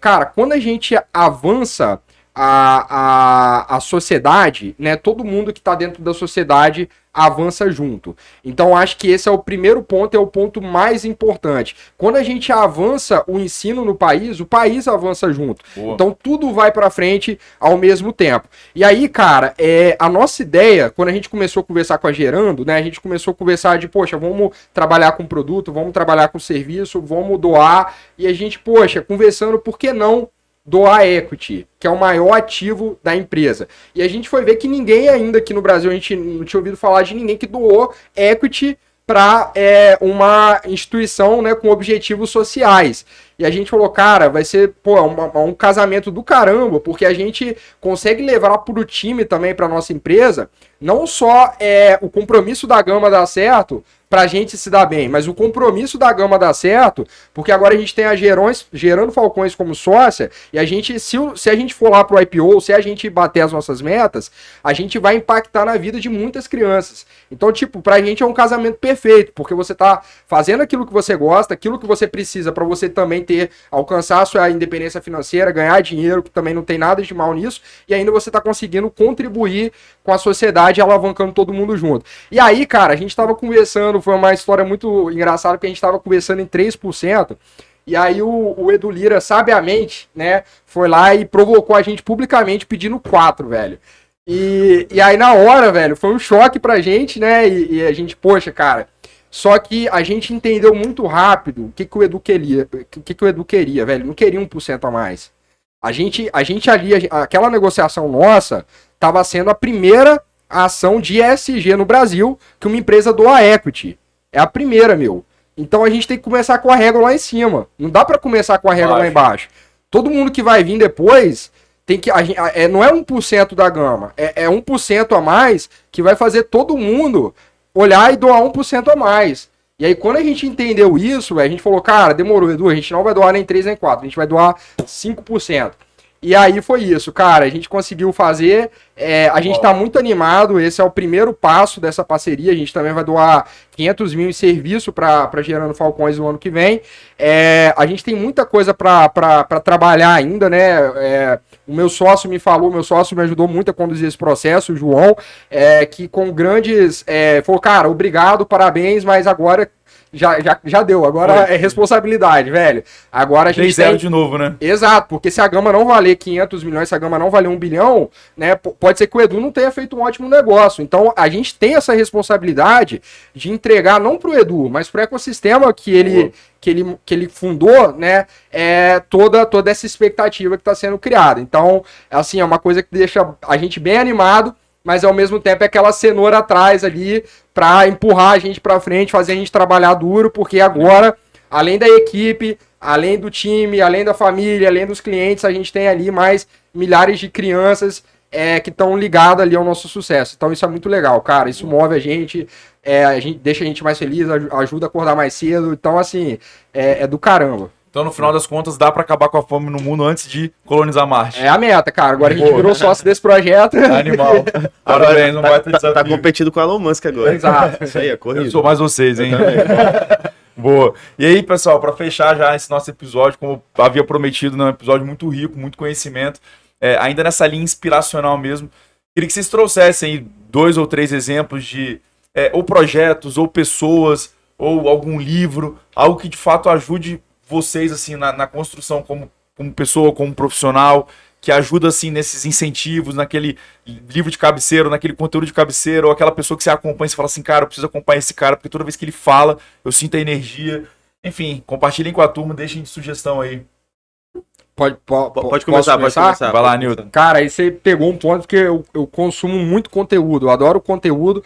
cara, quando a gente avança a sociedade, né? Todo mundo que tá dentro da sociedade avança junto. Então acho que esse é o primeiro ponto, é o ponto mais importante. Quando a gente avança o ensino no país, o país avança junto. Boa. Então tudo vai para frente ao mesmo tempo. E aí, cara, a nossa ideia, quando a gente começou a conversar com a Gerando, né, a gente começou a conversar de, poxa, vamos trabalhar com produto, vamos trabalhar com serviço, vamos doar, e a gente, poxa, conversando, por que não doar equity, que é o maior ativo da empresa. E a gente foi ver que ninguém ainda aqui no Brasil, a gente não tinha ouvido falar de ninguém que doou equity para uma instituição, né, com objetivos sociais. E a gente falou, cara, vai ser um casamento do caramba, porque a gente consegue levar para o time também, para nossa empresa, não só o compromisso da Gama dar certo, pra gente se dar bem, mas o compromisso da Gama dar certo, porque agora a gente tem a Gerando Falcões como sócia, e a gente, se a gente for lá pro IPO, se a gente bater as nossas metas, a gente vai impactar na vida de muitas crianças. Então, tipo, pra gente é um casamento perfeito, porque você tá fazendo aquilo que você gosta, aquilo que você precisa pra você também alcançar a sua independência financeira, ganhar dinheiro, que também não tem nada de mal nisso, e ainda você tá conseguindo contribuir com a sociedade, alavancando todo mundo junto. E aí, cara, a gente tava conversando, foi uma história muito engraçada, porque a gente tava conversando em 3%, e aí o Edu Lira, sabiamente, né, foi lá e provocou a gente publicamente pedindo 4, velho. E aí na hora, velho, foi um choque pra gente, né, e a gente, poxa, cara, só que a gente entendeu muito rápido o que o Edu queria, velho, não queria 1% a mais. A gente ali, aquela negociação nossa, tava sendo a primeira ação de ESG no Brasil que uma empresa doa equity. É a primeira, meu. Então a gente tem que começar com a régua lá em cima. Não dá pra começar com a régua lá embaixo. Todo mundo que vai vir depois tem que. Não é 1% da Gama. É 1% a mais que vai fazer todo mundo olhar e doar 1% a mais. E aí, quando a gente entendeu isso, a gente falou, cara, demorou, Edu, a gente não vai doar nem 3 nem 4, a gente vai doar 5%. E aí foi isso, cara, a gente conseguiu fazer, a gente tá muito animado, esse é o primeiro passo dessa parceria, a gente também vai doar 500 mil em serviço para Gerando Falcões no ano que vem. A gente tem muita coisa para trabalhar ainda, né? O meu sócio me ajudou muito a conduzir esse processo, o João, que com grandes... falou, cara, obrigado, parabéns, mas agora... Já deu, agora é responsabilidade, velho. Agora a gente tem... de novo, né? Exato, porque se a Gama não valer 500 milhões, se a Gama não valer 1 bilhão, né, pode ser que o Edu não tenha feito um ótimo negócio. Então a gente tem essa responsabilidade de entregar não pro Edu, mas pro ecossistema que ele fundou, né, toda essa expectativa que está sendo criada. Então, assim, é uma coisa que deixa a gente bem animado, mas ao mesmo tempo é aquela cenoura atrás ali para empurrar a gente para frente, fazer a gente trabalhar duro, porque agora, além da equipe, além do time, além da família, além dos clientes, a gente tem ali mais milhares de crianças que estão ligadas ali ao nosso sucesso. Então isso é muito legal, cara, isso move a gente deixa a gente mais feliz, ajuda a acordar mais cedo, então assim, é do caramba. Então, no final das contas, dá pra acabar com a fome no mundo antes de colonizar Marte. É a meta, cara. Agora a gente virou sócio desse projeto. Animal. Parabéns, não vai ter desafio. Tá competindo com o Elon Musk agora. Exato. Isso aí é corrido. Eu sou mais vocês, hein? Boa. E aí, pessoal, pra fechar já esse nosso episódio, como eu havia prometido, né, um episódio muito rico, muito conhecimento, ainda nessa linha inspiracional mesmo, queria que vocês trouxessem aí 2 ou 3 exemplos de ou projetos, ou pessoas, ou algum livro, algo que de fato ajude vocês, assim, na construção como pessoa, como profissional, que ajuda, assim, nesses incentivos, naquele livro de cabeceira, naquele conteúdo de cabeceira, ou aquela pessoa que você acompanha e você fala assim, cara, eu preciso acompanhar esse cara, porque toda vez que ele fala, eu sinto a energia. Enfim, compartilhem com a turma, deixem de sugestão aí. Pode começar, pode começar. Vai lá, Nilton. Cara, aí você pegou um ponto que eu consumo muito conteúdo, eu adoro conteúdo.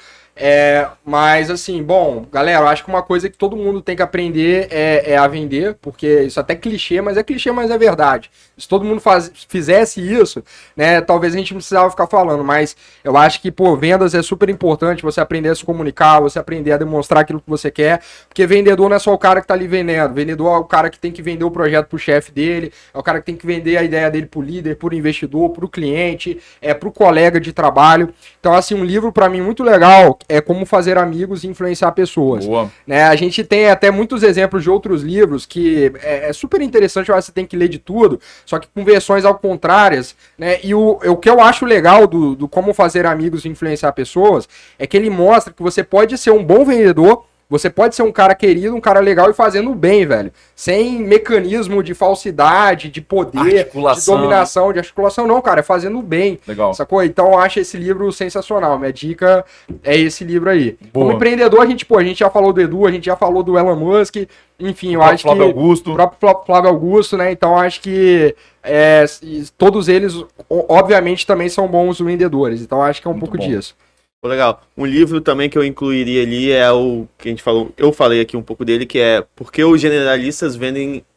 Mas assim, bom, galera, eu acho que uma coisa que todo mundo tem que aprender é a vender, porque isso até é clichê, mas é verdade. Se todo mundo fizesse isso, né, talvez a gente não precisava ficar falando, mas eu acho que, pô, vendas é super importante, você aprender a se comunicar, você aprender a demonstrar aquilo que você quer, porque vendedor não é só o cara que tá ali vendendo, vendedor é o cara que tem que vender o projeto pro chefe dele, é o cara que tem que vender a ideia dele pro líder, pro investidor, pro cliente, pro colega de trabalho. Então, assim, um livro pra mim muito legal é Como Fazer Amigos e Influenciar Pessoas. Boa. Né? A gente tem até muitos exemplos de outros livros que é super interessante, eu acho que você tem que ler de tudo, só que com versões ao contrárias, né? E o que eu acho legal do Como Fazer Amigos e Influenciar Pessoas é que ele mostra que você pode ser um bom vendedor, você pode ser um cara querido, um cara legal e fazendo bem, velho. Sem mecanismo de falsidade, de poder, de dominação, de articulação, não, cara. É fazendo bem. Legal. Sacou? Então eu acho esse livro sensacional. Minha dica é esse livro aí. Boa. Como empreendedor, a gente já falou do Edu, a gente já falou do Elon Musk. Enfim, eu acho Flávio que... Augusto. O próprio Flávio Augusto, né? Então eu acho que todos eles, obviamente, também são bons vendedores. Então eu acho que é um pouco disso. Pô, legal. Um livro também que eu incluiria ali é o que a gente falou, eu falei aqui um pouco dele, que é Por que os generalistas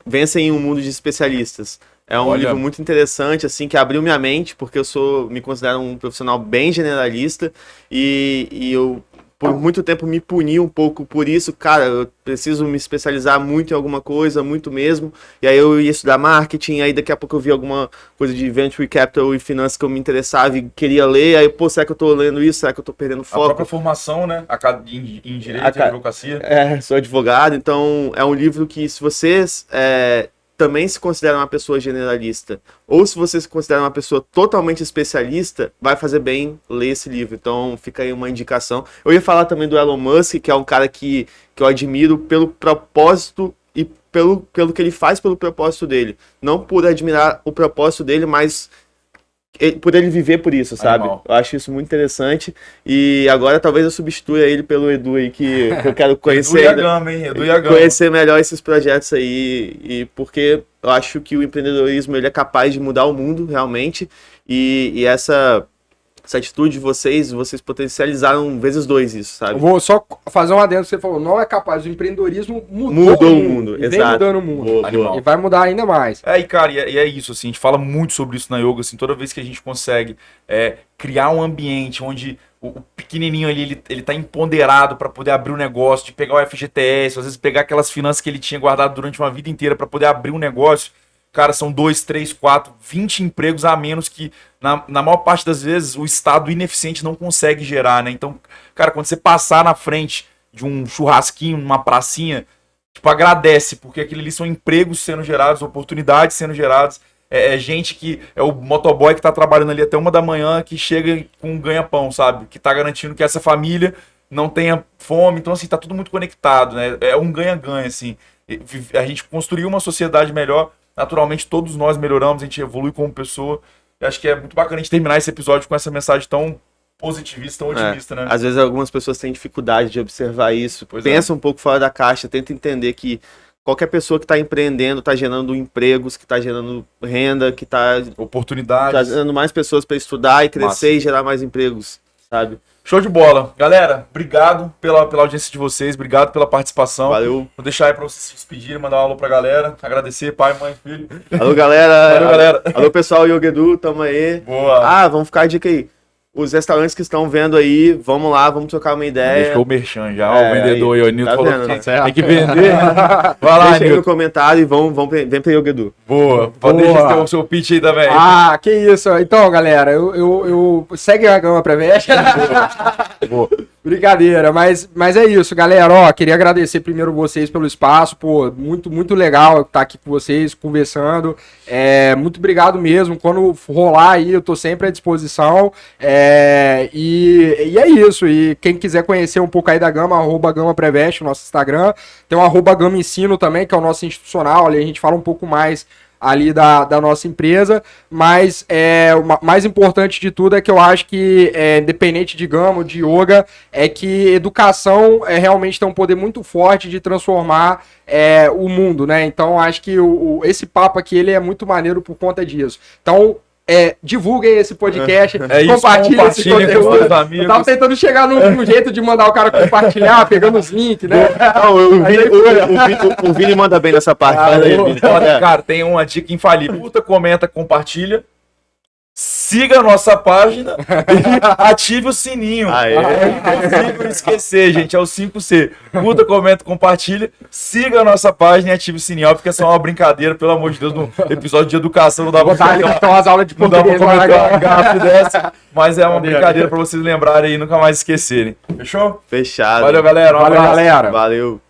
vencem em um mundo de especialistas. É um livro muito interessante, assim, que abriu minha mente, porque eu me considero um profissional bem generalista e eu por muito tempo me puni um pouco por isso, cara, eu preciso me especializar muito em alguma coisa, muito mesmo, e aí eu ia estudar marketing, aí daqui a pouco eu vi alguma coisa de venture capital e finanças que eu me interessava e queria ler, aí, pô, será que eu tô lendo isso? Será que eu tô perdendo foco? A própria formação, né, em direito e advocacia. Sou advogado, então é um livro que se vocês também se considera uma pessoa generalista, ou se você se considera uma pessoa totalmente especialista, vai fazer bem ler esse livro. Então fica aí uma indicação. Eu ia falar também do Elon Musk, que é um cara que eu admiro pelo propósito e pelo que ele faz pelo propósito dele. Não por admirar o propósito dele, mas por ele viver por isso, sabe? Animal. Eu acho isso muito interessante. E agora talvez eu substitua ele pelo Edu aí, que eu quero conhecer. Edu Yagami, hein? Edu Yagami. Conhecer melhor esses projetos aí. E porque eu acho que o empreendedorismo ele é capaz de mudar o mundo, realmente. E essa atitude de vocês potencializaram vezes 2 isso, sabe? Eu vou só fazer um adendo que você falou, não é capaz, o empreendedorismo mudou o mundo. Exato. Vem mudando o mundo. Boa. E vai mudar ainda mais. E cara, e é isso, assim, a gente fala muito sobre isso na yoga, assim, toda vez que a gente consegue criar um ambiente onde o pequenininho ali, ele tá empoderado para poder abrir um negócio, de pegar o FGTS, às vezes pegar aquelas finanças que ele tinha guardado durante uma vida inteira para poder abrir um negócio. Cara, são 2, 3, 4, 20 empregos a menos que, na maior parte das vezes, o Estado ineficiente não consegue gerar, né? Então, cara, quando você passar na frente de um churrasquinho, numa pracinha, tipo, agradece, porque aquilo ali são empregos sendo gerados, oportunidades sendo geradas. É gente que é o motoboy que tá trabalhando ali até 1 da manhã, que chega com um ganha-pão, sabe? Que tá garantindo que essa família não tenha fome. Então, assim, tá tudo muito conectado, né? É um ganha-ganha, assim. A gente construiu uma sociedade melhor. Naturalmente, todos nós melhoramos, a gente evolui como pessoa. Eu acho que é muito bacana a gente terminar esse episódio com essa mensagem tão positivista, tão otimista, né? Às vezes algumas pessoas têm dificuldade de observar isso. Pensa um pouco fora da caixa, tenta entender que qualquer pessoa que está empreendendo, está gerando empregos, que está gerando renda, que está oportunidades, trazendo mais pessoas para estudar e crescer e gerar mais empregos, sabe? Show de bola. Galera, obrigado pela audiência de vocês, obrigado pela participação. Valeu. Vou deixar aí para vocês se despedirem, mandar um alô pra galera, agradecer, pai, mãe, filho. Alô, galera. Valeu, galera. Alô, pessoal, Yoga Edu, tamo aí. Boa. Vamos ficar a dica aí. Os restaurantes que estão vendo aí, vamos lá, vamos trocar uma ideia. Deixou o merchan já, o vendedor aí, o Nilton falou vendo, que tem que vender. Vai lá, Deixa aí Nilton. no comentário e vem pra Yoga Edu. Boa. Pode deixar o seu pitch aí também. Que isso. Então, galera, eu segue a Gama Preveste. Boa. Brincadeira, mas é isso, galera. Ó, queria agradecer primeiro vocês pelo espaço, pô, muito legal estar aqui com vocês, conversando. Muito obrigado mesmo. Quando rolar aí, eu tô sempre à disposição. E é isso. E quem quiser conhecer um pouco aí da Gama, @Gama Preveste, o nosso Instagram. Tem o @Gama Ensino também, que é o nosso institucional. Ali a gente fala um pouco mais ali da nossa empresa, mas o mais importante de tudo é que eu acho que, independente de Gama ou de yoga, é que educação realmente tem um poder muito forte de transformar o mundo, né? Então, acho que esse papo aqui ele é muito maneiro por conta disso. Então, divulguem esse podcast, É isso, compartilhem esse compartilhem com conteúdo. seus amigos. Eu tava tentando chegar num jeito de mandar o cara compartilhar, pegando os links, né? Não, o Vini manda bem nessa parte. Fala aí, Vini. Olha, cara, tem uma dica infalível. Curta, comenta, compartilha. Siga a nossa página e ative o sininho. Aê. É impossível esquecer, gente. É o 5C. Curta, comenta, compartilha. Siga a nossa página e ative o sininho. Óbvio que é só uma brincadeira, pelo amor de Deus. No episódio de educação não dá pra Botar ali comentar. então as aulas de Não dá pra português lá comentar uma agora. gafe dessa. Mas é uma brincadeira pra vocês lembrarem e nunca mais esquecerem. Fechou? Fechado. Valeu, galera. Um Valeu, abraço. galera. Valeu.